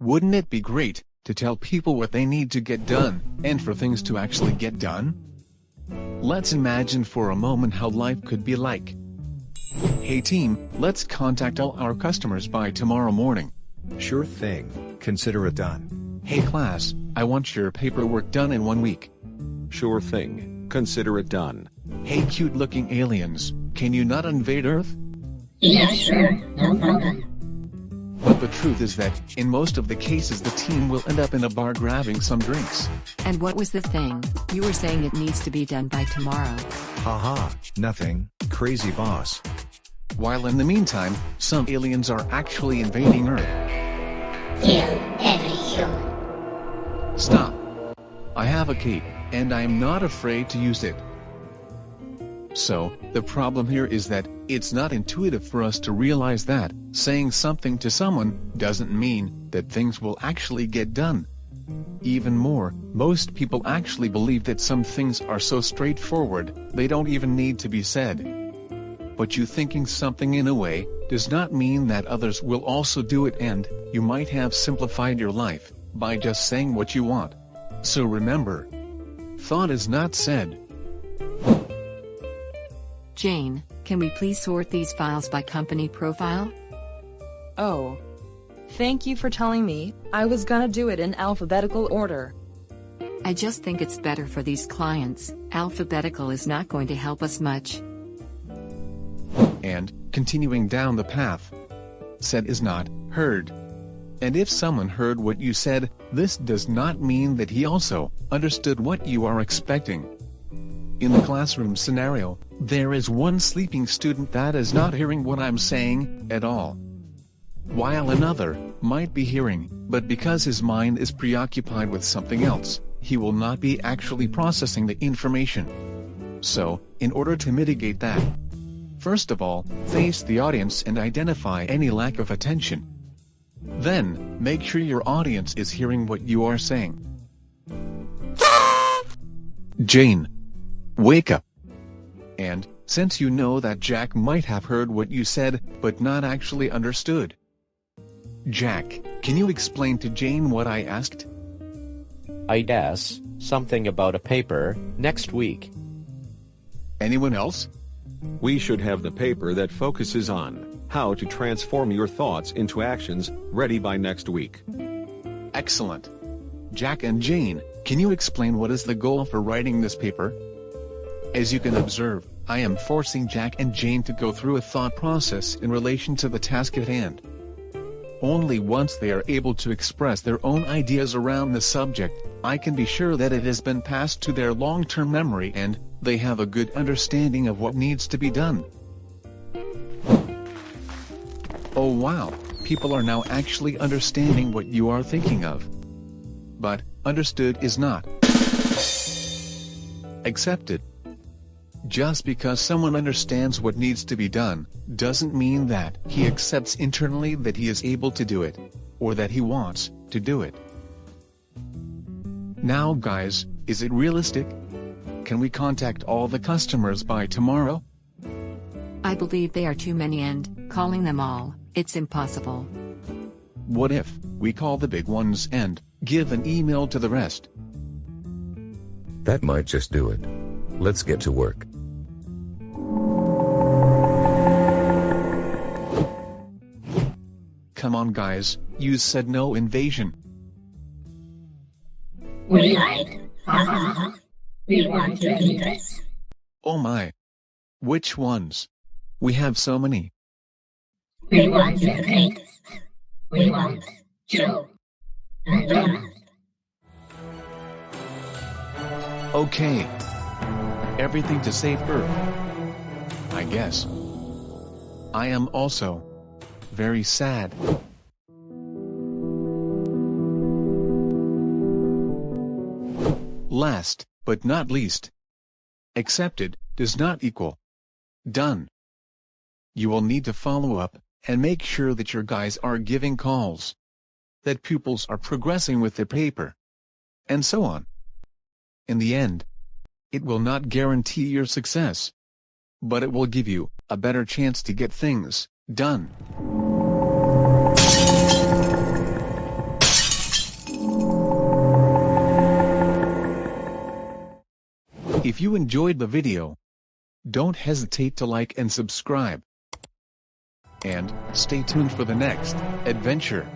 Wouldn't it be great to tell people what they need to get done, and for things to actually get done? Let's imagine for a moment how life could be like. Hey team, let's contact all our customers by tomorrow morning. Sure thing, consider it done. Hey class, I want your paperwork done in 1 week. Sure thing, consider it done. Hey cute looking aliens, can you not invade Earth? Yeah, sure, no problem. But the truth is that, in most of the cases the team will end up in a bar grabbing some drinks. And what was the thing? You were saying it needs to be done by tomorrow. Haha, nothing, crazy boss. While in the meantime, some aliens are actually invading Earth. Kill every human. Stop. I have a cape, and I'm not afraid to use it. So, the problem here is that, it's not intuitive for us to realize that, saying something to someone, doesn't mean, that things will actually get done. Even more, most people actually believe that some things are so straightforward, they don't even need to be said. But you thinking something in a way, does not mean that others will also do it, and, you might have simplified your life, by just saying what you want. So remember, thought is not said. Jane, can we please sort these files by company profile? Oh. Thank you for telling me. I was gonna do it in alphabetical order. I just think it's better for these clients. Alphabetical is not going to help us much. And, continuing down the path. Said is not heard. And if someone heard what you said, this does not mean that he also understood what you are expecting. In the classroom scenario, there is one sleeping student that is not hearing what I'm saying at all, while another might be hearing, but because his mind is preoccupied with something else, he will not be actually processing the information. So, in order to mitigate that, first of all, face the audience and identify any lack of attention. Then, make sure your audience is hearing what you are saying. Jane, wake up. And, since you know that Jack might have heard what you said, but not actually understood. Jack, can you explain to Jane what I asked? I guess, something about a paper, next week. Anyone else? We should have the paper that focuses on how to transform your thoughts into actions, ready by next week. Excellent. Jack and Jane, can you explain what is the goal for writing this paper? As you can observe, I am forcing Jack and Jane to go through a thought process in relation to the task at hand. Only once they are able to express their own ideas around the subject, I can be sure that it has been passed to their long-term memory and they have a good understanding of what needs to be done. Oh wow, people are now actually understanding what you are thinking of. But, understood is not accepted. Just because someone understands what needs to be done, doesn't mean that he accepts internally that he is able to do it, or that he wants to do it. Now guys, is it realistic? Can we contact all the customers by tomorrow? I believe they are too many and, calling them all, it's impossible. What if we call the big ones and give an email to the rest? That might just do it. Let's get to work. Come on guys, you said no invasion. We lied. Ha ha ha. We want your address. Oh my. Which ones? We have so many. We want your greatest. We want Joe and Donald. Okay. Everything to save Earth. I guess. I am also very sad. Last, but not least. Accepted, does not equal done. You will need to follow up, and make sure that your guys are giving calls, that pupils are progressing with the paper, and so on. In the end, it will not guarantee your success, but it will give you a better chance to get things done. If you enjoyed the video, don't hesitate to like and subscribe. And stay tuned for the next adventure.